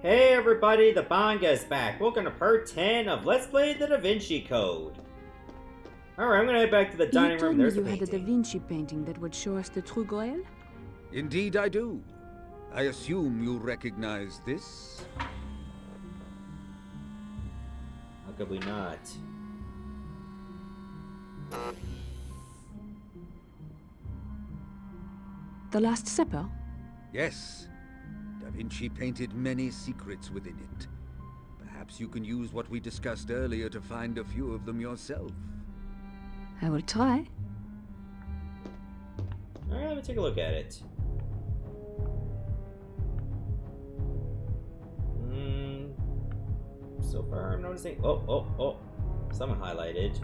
Hey everybody, the Banga is back. Welcome to part 10 of Let's Play the Da Vinci Code. Alright, I'm gonna head back to the dining room. There's the you had a Da painting. Vinci painting that would show us the true Grail? Indeed I do. I assume you recognize this? How could we not? The Last Supper? Yes. Da Vinci painted many secrets within it. Perhaps you can use what we discussed earlier to find a few of them yourself. I will try. Alright, let me take a look at it. So far I'm noticing... Oh. Something highlighted.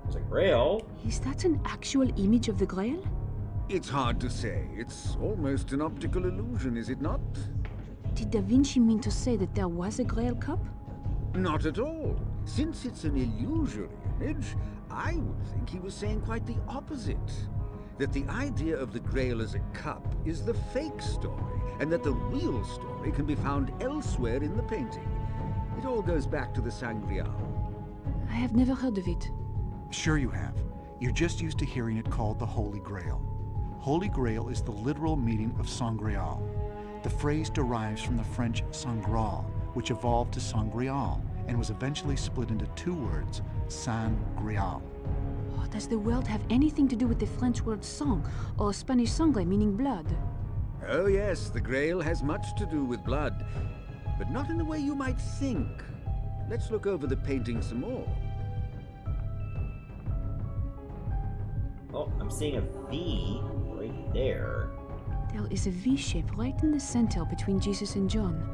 There's a grail. Is that an actual image of the Grail? It's hard to say. It's almost an optical illusion, is it not? Did Da Vinci mean to say that there was a Grail cup? Not at all. Since it's an illusory image, I would think he was saying quite the opposite. That the idea of the Grail as a cup is the fake story, and that the real story can be found elsewhere in the painting. It all goes back to the Sangreal. I have never heard of it. Sure you have. You're just used to hearing it called the Holy Grail. Holy Grail is the literal meaning of Sangreal. The phrase derives from the French Sangral, which evolved to Sangreal and was eventually split into two words, San Greal. Oh, does the world have anything to do with the French word sang, or Spanish sangre meaning blood? Oh yes, the Grail has much to do with blood, but not in the way you might think. Let's look over the painting some more. Oh, I'm seeing a V right there. There is a V shape right in the center between Jesus and John.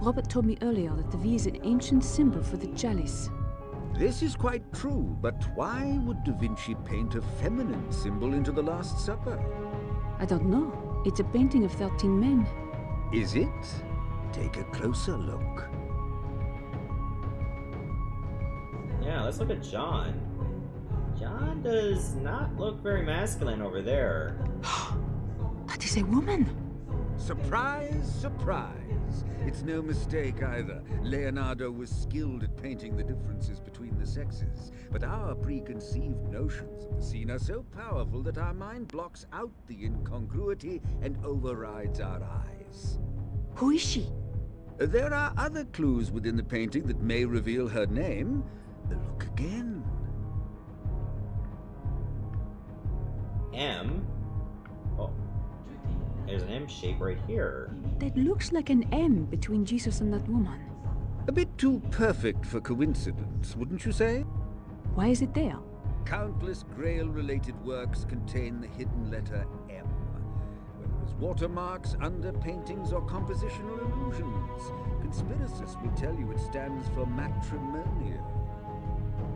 Robert told me earlier that the V is an ancient symbol for the chalice. This is quite true, but why would Da Vinci paint a feminine symbol into the Last Supper? I don't know. It's a painting of 13 men. Is it? Take a closer look. Yeah, let's look at John. John does not look very masculine over there. That is a woman. Surprise, surprise. It's no mistake either. Leonardo was skilled at painting the differences between the sexes, but our preconceived notions of the scene are so powerful that our mind blocks out the incongruity and overrides our eyes. Who is she? There are other clues within the painting that may reveal her name. Look again. M. Oh, there's an M shape right here. That looks like an M between Jesus and that woman. A bit too perfect for coincidence, wouldn't you say? Why is it there? Countless Grail-related works contain the hidden letter M, whether as watermarks, underpaintings, or compositional illusions. Conspiracists will tell you it stands for matrimonial.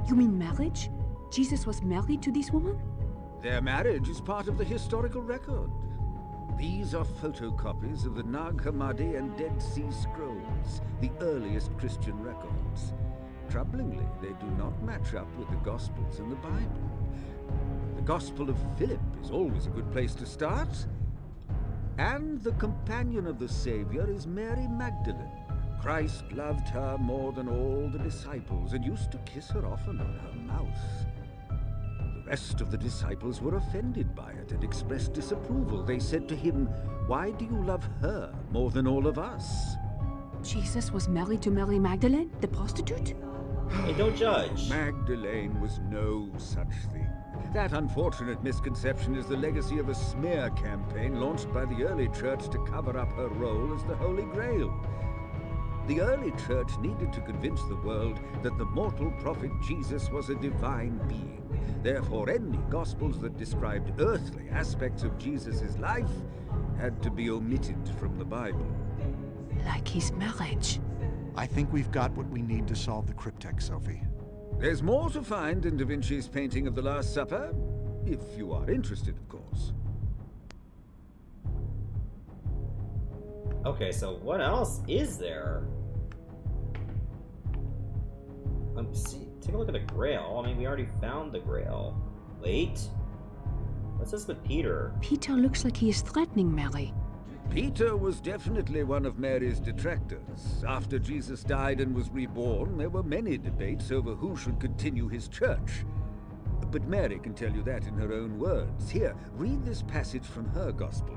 You mean marriage? Jesus was married to this woman? Their marriage is part of the historical record. These are photocopies of the Nag Hammadi and Dead Sea Scrolls, the earliest Christian records. Troublingly, they do not match up with the Gospels and the Bible. The Gospel of Philip is always a good place to start. And the companion of the Savior is Mary Magdalene. Christ loved her more than all the disciples and used to kiss her often on her mouth. The rest of the disciples were offended by it and expressed disapproval. They said to him, "Why do you love her more than all of us?" Jesus was married to Mary Magdalene, the prostitute? Hey, don't judge. Magdalene was no such thing. That unfortunate misconception is the legacy of a smear campaign launched by the early church to cover up her role as the Holy Grail. The early church needed to convince the world that the mortal prophet Jesus was a divine being. Therefore, any Gospels that described earthly aspects of Jesus' life had to be omitted from the Bible. Like his marriage. I think we've got what we need to solve the cryptex, Sophie. There's more to find in Da Vinci's painting of the Last Supper, if you are interested, of course. Okay, so what else is there? Take a look at the Grail. I mean, we already found the Grail. Wait. What's this with Peter? Peter looks like he is threatening Mary. Peter was definitely one of Mary's detractors. After Jesus died and was reborn, there were many debates over who should continue his church. But Mary can tell you that in her own words. Here, read this passage from her gospel.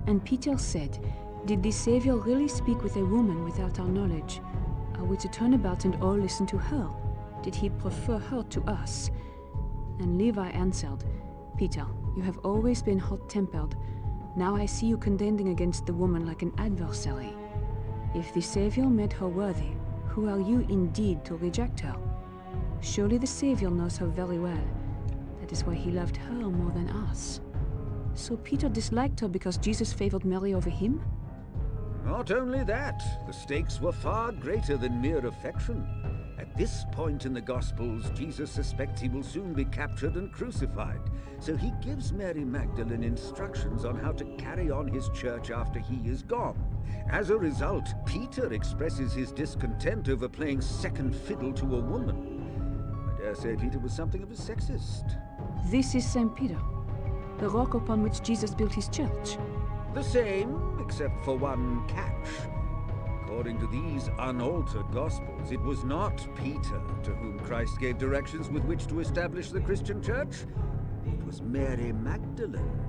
And Peter said, "Did the Savior really speak with a woman without our knowledge? Are we to turn about and all listen to her? Did he prefer her to us?" And Levi answered, "Peter, you have always been hot-tempered. Now I see you contending against the woman like an adversary. If the Savior made her worthy, who are you indeed to reject her? Surely the Savior knows her very well. That is why he loved her more than us." So Peter disliked her because Jesus favored Mary over him? Not only that, the stakes were far greater than mere affection. At this point in the Gospels, Jesus suspects he will soon be captured and crucified, so he gives Mary Magdalene instructions on how to carry on his church after he is gone. As a result, Peter expresses his discontent over playing second fiddle to a woman. I dare say Peter was something of a sexist. This is St. Peter, the rock upon which Jesus built his church. The same, except for one catch. According to these unaltered Gospels, it was not Peter to whom Christ gave directions with which to establish the Christian church. It was Mary Magdalene.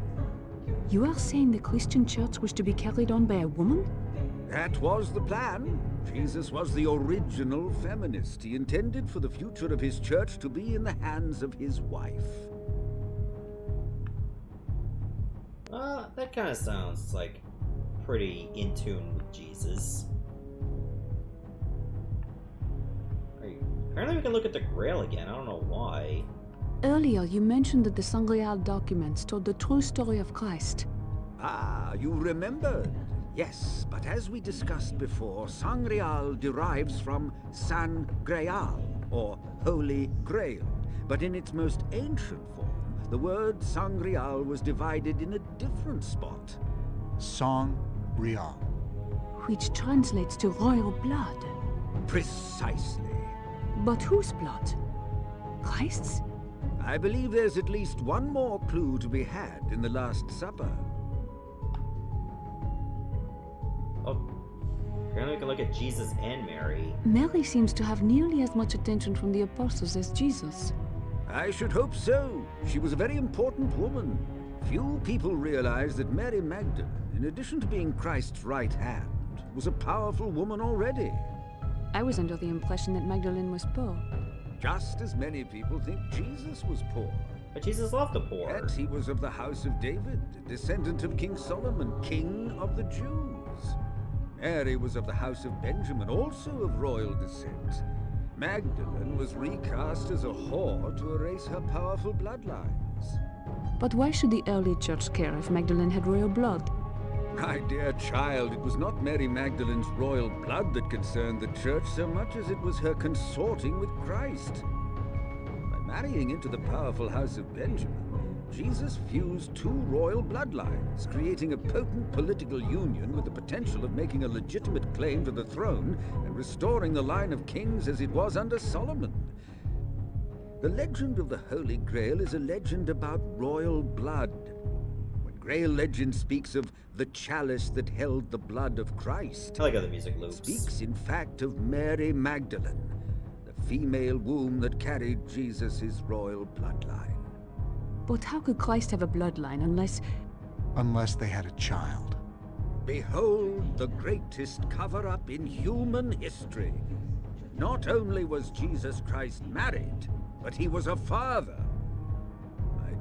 You are saying the Christian church was to be carried on by a woman? That was the plan. Jesus was the original feminist. He intended for the future of his church to be in the hands of his wife. Well, that kind of sounds like pretty in tune with Jesus. Apparently we can look at the Grail again, I don't know why. Earlier, you mentioned that the Sangreal documents told the true story of Christ. Ah, you remembered. Yes, but as we discussed before, Sangreal derives from San Grail, or Holy Grail. But in its most ancient form, the word Sangreal was divided in a different spot. Song Real. Which translates to royal blood. Precisely. But whose blood? Christ's? I believe there's at least one more clue to be had in the Last Supper. Oh, apparently we can look at Jesus and Mary. Mary seems to have nearly as much attention from the apostles as Jesus. I should hope so. She was a very important woman. Few people realize that Mary Magdalene, in addition to being Christ's right hand, was a powerful woman already. I was under the impression that Magdalene was poor. Just as many people think Jesus was poor. But Jesus loved the poor. Yet he was of the house of David, a descendant of King Solomon, king of the Jews. Mary was of the house of Benjamin, also of royal descent. Magdalene was recast as a whore to erase her powerful bloodlines. But why should the early church care if Magdalene had royal blood? My dear child, it was not Mary Magdalene's royal blood that concerned the church so much as it was her consorting with Christ. By marrying into the powerful house of Benjamin, Jesus fused two royal bloodlines, creating a potent political union with the potential of making a legitimate claim to the throne and restoring the line of kings as it was under Solomon. The legend of the Holy Grail is a legend about royal blood. Grail legend speaks of the chalice that held the blood of Christ. I like how the music loops. Speaks, in fact, of Mary Magdalene, the female womb that carried Jesus' royal bloodline. But how could Christ have a bloodline unless... Unless they had a child. Behold the greatest cover-up in human history. Not only was Jesus Christ married, but he was a father.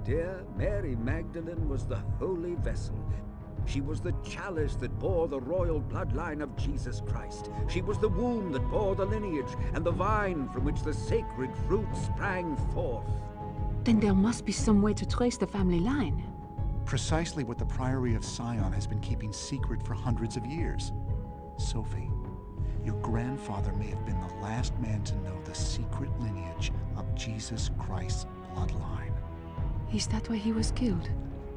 Dear Mary Magdalene was the holy vessel. She was the chalice that bore the royal bloodline of Jesus Christ. She was the womb that bore the lineage, and the vine from which the sacred fruit sprang forth. Then there must be some way to trace the family line. Precisely what the Priory of Sion has been keeping secret for hundreds of years. Sophie, your grandfather may have been the last man to know the secret lineage of Jesus Christ's bloodline. Is that why he was killed?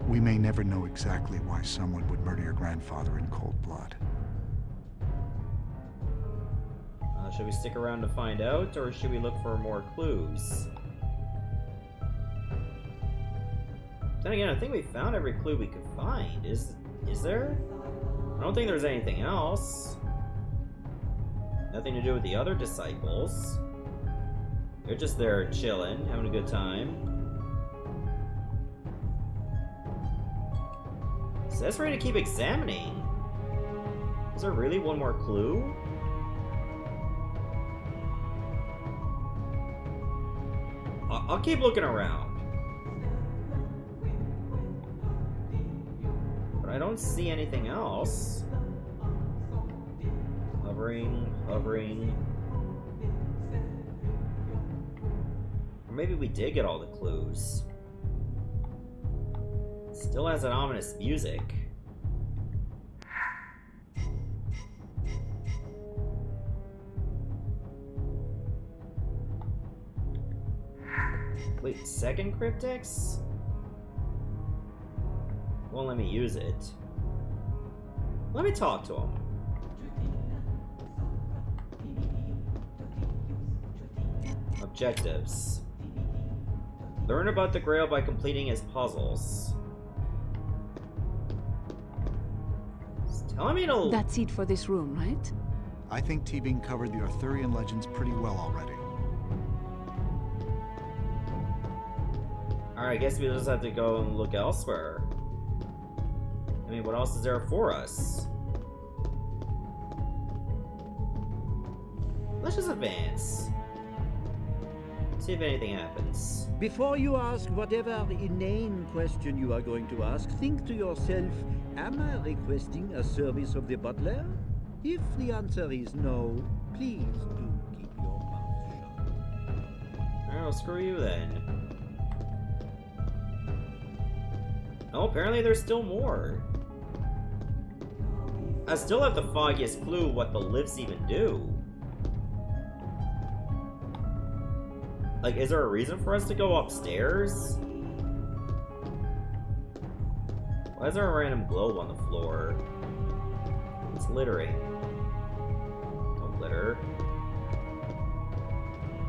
We may never know exactly why someone would murder your grandfather in cold blood. Should we stick around to find out, or should we look for more clues? Then again, I think we found every clue we could find. Is there? I don't think there's anything else. Nothing to do with the other disciples. They're just there chilling, having a good time. It says for me to keep examining. Is there really one more clue? I'll keep looking around. But I don't see anything else. Hovering, hovering. Or maybe we did get all the clues. It still has that ominous music. Wait, second cryptex? Won't let me use it. Let me talk to him. Objectives. Learn about the Grail by completing his puzzles. It's telling me to... That's it for this room, right? I think T-Bing covered the Arthurian legends pretty well already. Alright, I guess we just have to go and look elsewhere. I mean, what else is there for us? Let's just advance. See if anything happens. Before you ask whatever inane question you are going to ask, think to yourself, am I requesting a service of the butler? If the answer is no, please do keep your mouth shut. Alright, well, screw you then. Oh, apparently there's still more. I still have the foggiest clue what the lifts even do. Like, is there a reason for us to go upstairs? Why is there a random globe on the floor? It's littering. Don't litter.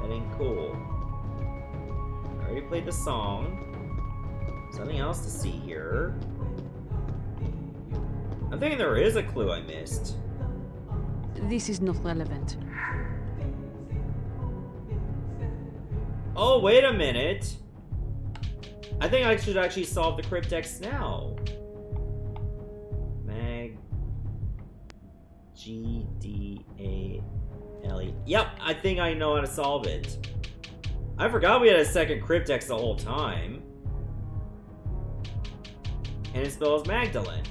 That ain't cool. I already played the song. Something else to see here. I'm thinking there is a clue I missed. This is not relevant. Oh, wait a minute. I think I should actually solve the cryptex now. Mag... G-D-A-L-E. Yep, I think I know how to solve it. I forgot we had a second cryptex the whole time. And it spells Magdalene.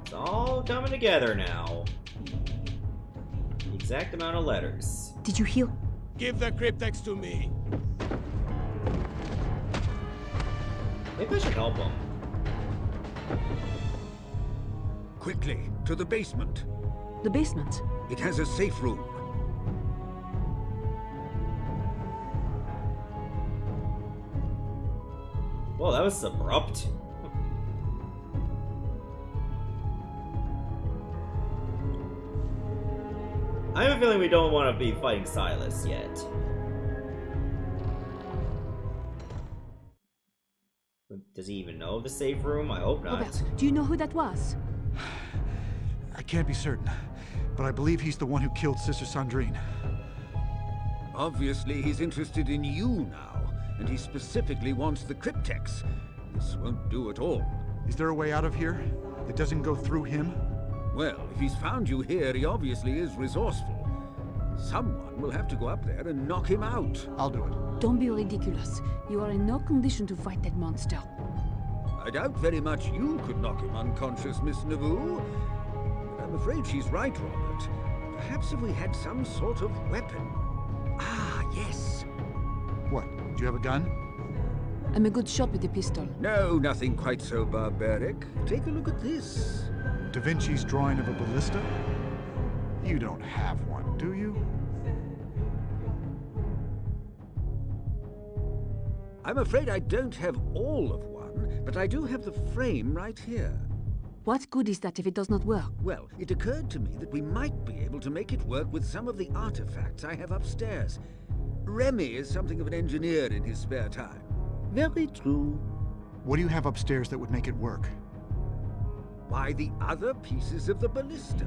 It's all coming together now. The exact amount of letters. Did you hear? Give the cryptex to me. Maybe I should help him. Quickly, to the basement. The basement. It has a safe room. Well, that was abrupt. I have a feeling we don't want to be fighting Silas yet. Does he even know the safe room? I hope not. Robert, do you know who that was? I can't be certain, but I believe he's the one who killed Sister Sandrine. Obviously, he's interested in you now, and he specifically wants the cryptex. This won't do at all. Is there a way out of here that doesn't go through him? Well, if he's found you here, he obviously is resourceful. Someone will have to go up there and knock him out. I'll do it. Don't be ridiculous. You are in no condition to fight that monster. I doubt very much you could knock him unconscious, Miss Naboo. But I'm afraid she's right, Robert. Perhaps if we had some sort of weapon. Ah, yes. What? Do you have a gun? I'm a good shot with a pistol. No, nothing quite so barbaric. Take a look at this. Da Vinci's drawing of a ballista? You don't have one, do you? I'm afraid I don't have all of one, but I do have the frame right here. What good is that if it does not work? Well, it occurred to me that we might be able to make it work with some of the artifacts I have upstairs. Remy is something of an engineer in his spare time. Very true. What do you have upstairs that would make it work? Why, the other pieces of the ballista.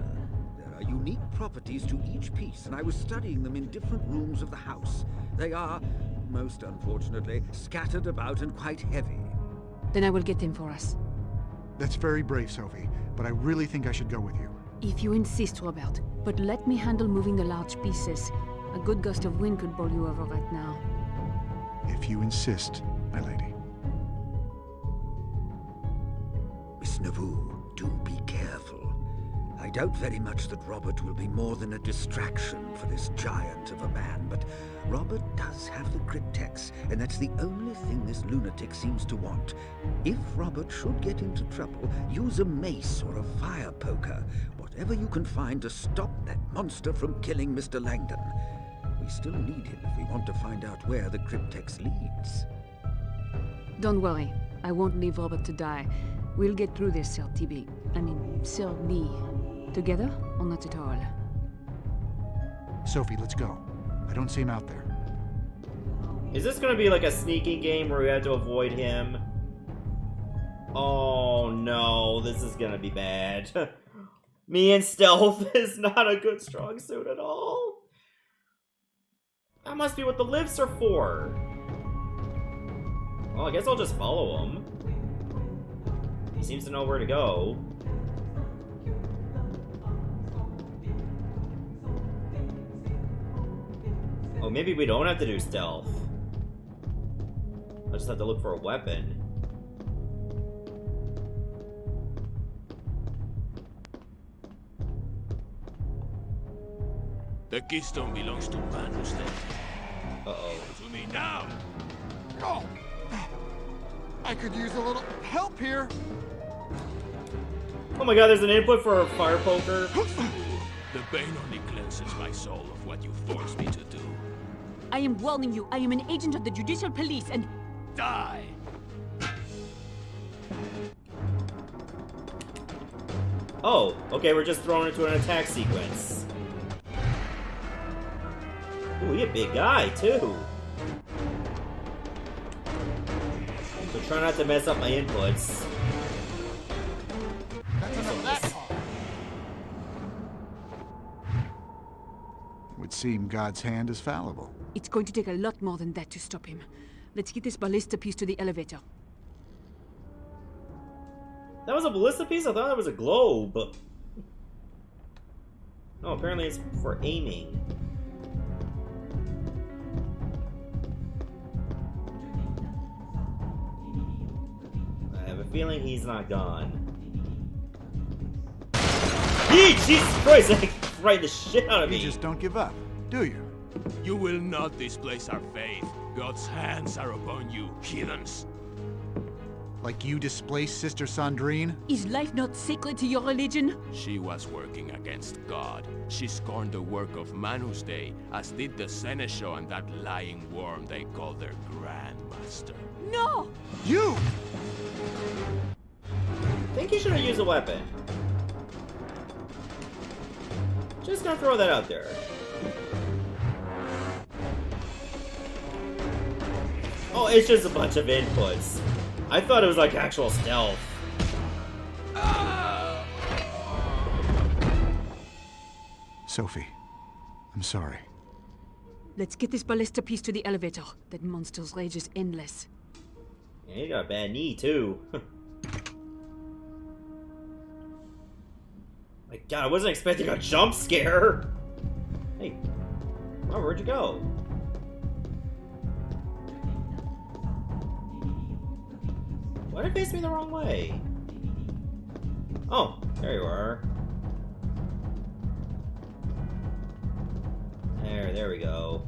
There are unique properties to each piece, and I was studying them in different rooms of the house. They are, most unfortunately, scattered about and quite heavy. Then I will get them for us. That's very brave, Sophie, but I really think I should go with you. If you insist, Robert. But let me handle moving the large pieces. A good gust of wind could bowl you over right now. If you insist, my lady. Miss Nauvoo, do be careful. I doubt very much that Robert will be more than a distraction for this giant of a man, but Robert does have the cryptex, and that's the only thing this lunatic seems to want. If Robert should get into trouble, use a mace or a fire poker, whatever you can find to stop that monster from killing Mr. Langdon. We still need him if we want to find out where the cryptex leads. Don't worry. I won't leave Robert to die. We'll get through this, Sir TB. Sir Lee. Together, or not at all? Sophie, let's go. I don't see him out there. Is this gonna be like a sneaking game where we have to avoid him? Oh no, this is gonna be bad. Me and stealth is not a good strong suit at all. That must be what the lifts are for. Well, I guess I'll just follow him. He seems to know where to go. Oh, maybe we don't have to do stealth. I just have to look for a weapon. The keystone belongs to Manus. Uh-oh. To me now! Oh! I could use a little help here. Oh my god, there's an input for a fire poker. The pain only cleanses my soul of what you forced me to do. I am warning you, I am an agent of the Judicial Police and... Die! Oh, okay, we're just thrown into an attack sequence. Ooh, you're a big guy, too. So try not to mess up my inputs. That's enough of that talk. It would seem God's hand is fallible. It's going to take a lot more than that to stop him. Let's get this ballista piece to the elevator. That was a ballista piece? I thought that was a globe. Oh, apparently it's for aiming. I have a feeling he's not gone. Yee, Jesus Christ! That frightened the shit out of me. You just don't give up, do you? You will not displace our faith. God's hands are upon you, heathens. Like you displaced Sister Sandrine? Is life not sacred to your religion? She was working against God. She scorned the work of Manus Dei, as did the Seneschal and that lying worm they call their Grandmaster. No! You! I think he should have used a weapon. Just gonna throw that out there. Oh, it's just a bunch of inputs. I thought it was like actual stealth. Sophie, I'm sorry. Let's get this ballista piece to the elevator. That monster's rage is endless. Yeah, he got a bad knee, too. My god, I wasn't expecting a jump scare! Hey, Robert, where'd you go? Why did it face me the wrong way? Oh, there you are. There we go.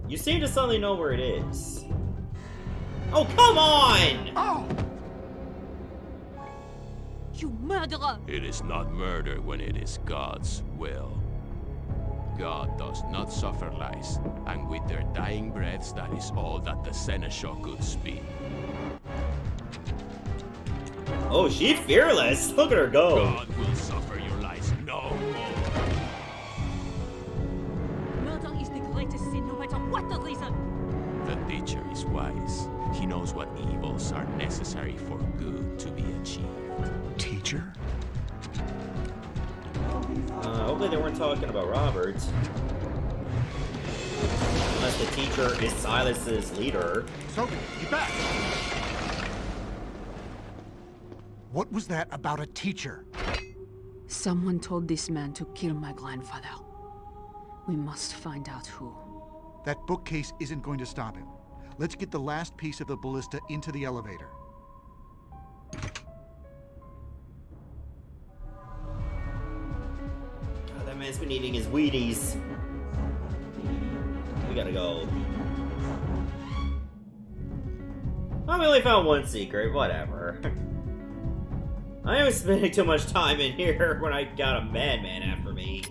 You seem to suddenly know where it is. Oh, come on! Oh! You murderer! It is not murder when it is God's will. God does not suffer lies, and with their dying breaths, that is all that the Seneschal could speak. Oh, she's fearless! Look at her go! God will suffer your lies no more. Murder is the greatest sin, no matter what the reason! The teacher is wise. He knows knows what evils are necessary for good to be achieved. Teacher? Hopefully they weren't talking about Robert. Unless the teacher is Silas's leader. Sophie, get back! What was that about a teacher? Someone told this man to kill my grandfather. We must find out who. That bookcase isn't going to stop him. Let's get the last piece of the ballista into the elevator. Oh, that man's been eating his Wheaties. We gotta go. I only found one secret, whatever. I am spending too much time in here when I got a madman after me.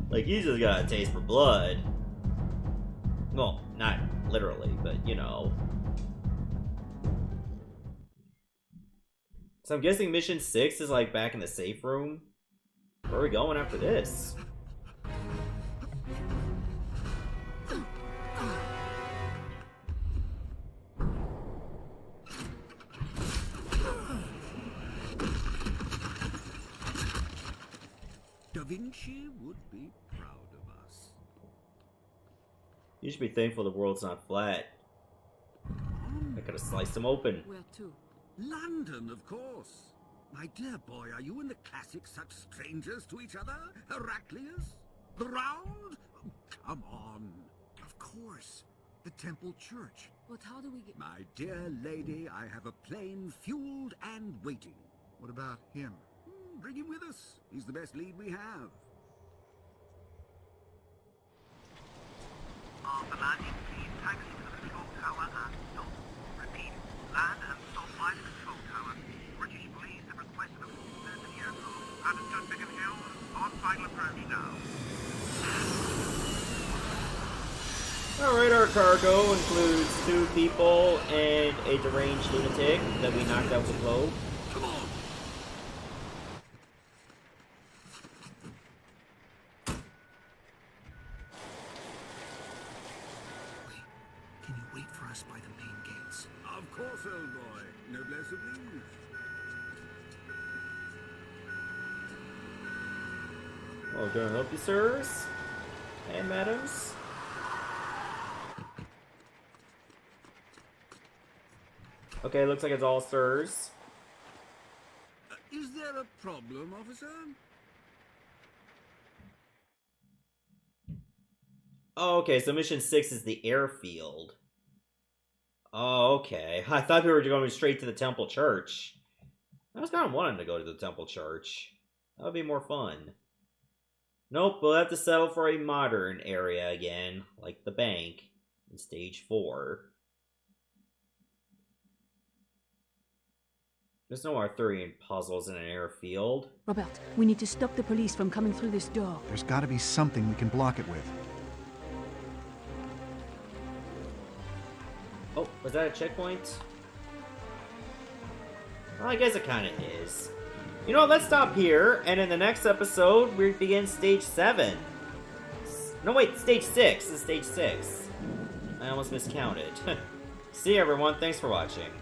Like, he's just got a taste for blood. Well, not literally, but you know. So I'm guessing mission 6 is like back in the safe room. Where are we going after this? Da Vinci would be proud of us. You should be thankful the world's not flat. I could have sliced him open. Where to? London, of course. My dear boy, are you and the classics such strangers to each other? Heraclius? The Round? Oh, come on. Of course. The Temple Church. But how do we get... My dear lady, I have a plane fueled and waiting. What about him? Bring him with us. He's the best lead we have. After landing, please taxi to the control tower and stop. Repeat, land and stop by the control tower. British police have requested a full search of the aircraft. Understood, Bigham Hill. On final approach now. Alright, our cargo includes 2 people and a deranged lunatic that we knocked out with a blow. Come on. Can you wait for us by the main gates? Of course, old boy. Noblesse oblige. Oh, gonna help you, sirs? And madams? Okay, looks like it's all sirs. Is there a problem, officer? Oh, okay, so mission 6 is the airfield. Oh, okay. I thought we were going straight to the Temple Church. I was kind of wanting to go to the Temple Church. That would be more fun. Nope, we'll have to settle for a modern area again, like the bank in stage 4. There's no Arthurian puzzles in an airfield. Robert, we need to stop the police from coming through this door. There's got to be something we can block it with. Oh, was that a checkpoint? Well, I guess it kind of is. You know, let's stop here, and in the next episode, we begin stage 7. No, wait, stage 6. This is stage 6. I almost miscounted. See you, everyone. Thanks for watching.